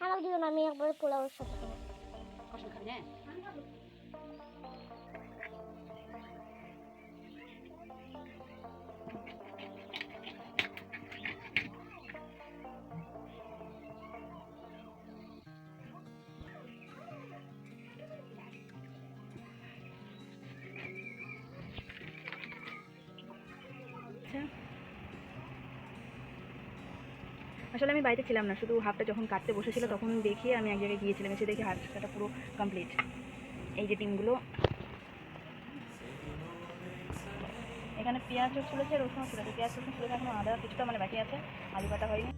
আমাকে দিও না, আমি একবার পোলাওর সাথে খাবো। কষা খাবি না? আসলে আমি বাড়িতে ছিলাম না, শুধু হাফটা যখন কাটতে বসেছিল তখন দেখি আমি এক জায়গায় গিয়েছিলাম, এসে দেখি হাফ কাটা পুরো কমপ্লিট। এই যে ডিমগুলো, এখানে পেঁয়াজ ছুলেছে, রসুন ছুলেছে, পেঁয়াজ রসুন ছুলেছে, এখনো আদা কিছুটা মানে বাকি আছে, আলু কাটা হয়নি।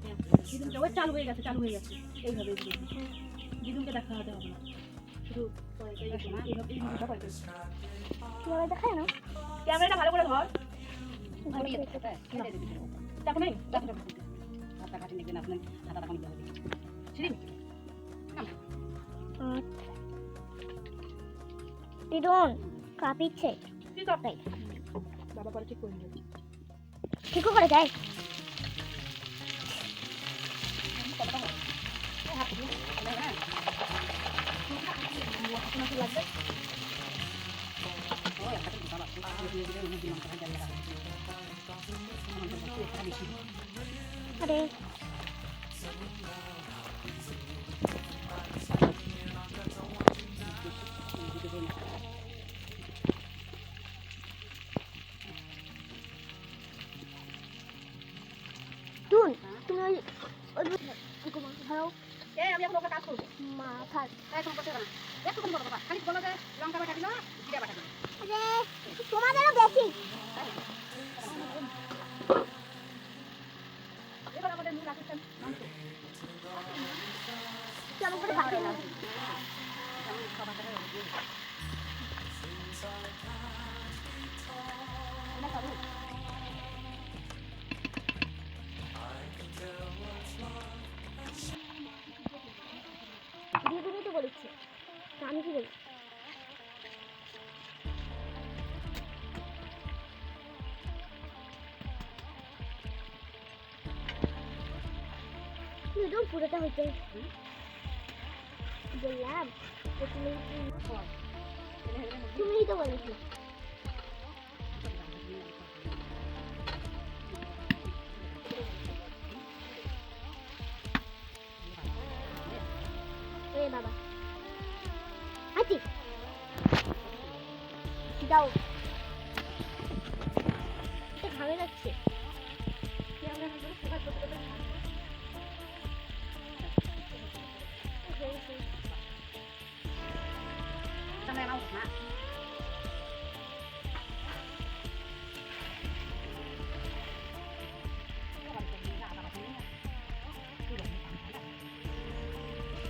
ওই চালু হয়ে গেছে, চালু হয়ে গেছে। এইভাবে দিদুনকে দেখা হতে হবে না, শুধু কিভাবে দেখায় না? ক্যামেরাটা ভালো করে ধর। ভালো করে দেখো নেই হাতটা কাটি নেবেন আপনার, হাতটা কাটি দেবেন দিদুন কাঁপিচ্ছে। কি কাপটাই বাবা পরে ঠিক করে নেবে, ঠিকও করে যায়। আরে দুন তুমি ধরো, আমি এখন ওকে কাজ করবো। মাথা এখন করতে হবে না, একটুখানি করবো বাবা, খালি বলো যে লঙ্কা বাটা দিল, জিরা বাটা দিল। তোমাদেরও বেশি। এবার আমাদের মূল আকর্ষণ মাংস। কেমন করে ভাত খেলাম? দিদুনই তো বলেছে, আমি কি বলি? দিদুন পুরোটা হইতে বললাম, তুমিই তো বলেছি। এ বাবা হাতি যাও, এটা ঘামে যাচ্ছে।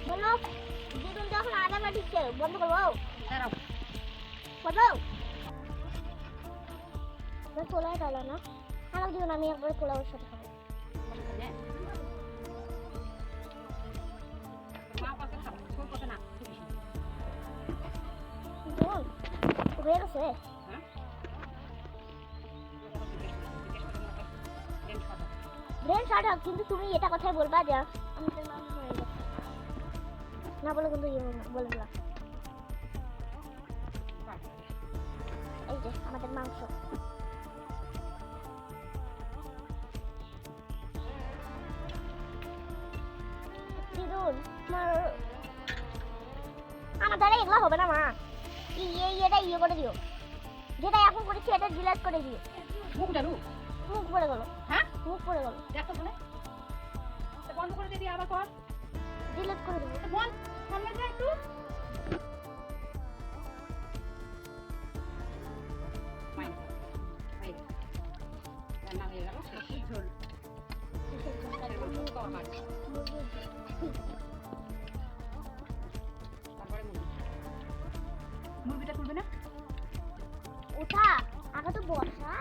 বলো দিদুন যখন আদা বাটিছে বন্ধ করবো, বলো পোলাও ডালো না, আমাকে দিও না, আমি একবার পোলাওর সাথে খাবো। হয়ে গেছে ব্রেন শর্ট হোক, কিন্তু তুমি এটা কথাই বলবা যে আমাদের মাংস হয়ে গেছে না বলে, কিন্তু বলে দিলাম এই যে আমাদের মাংস। দিদুন আমার দ্বারা এগুলো হবে না মা, এটা ইয়ে করে দিও, যেটা এখন করেছি এটা ডিলিট করে দিও। মুখ ডালু, মুখ পড়ে গেল। হ্যাঁ মুখ পড়ে গেল, দেখো বলে বন্ধ করে দিবি, আবার কর ডিলিট করে দেবো। বল সামনে যা একটু। রান্না হয়ে গেল, ঝোল তারপরে মুরগিটা তুলবে না, ওটা আগে তো বসা।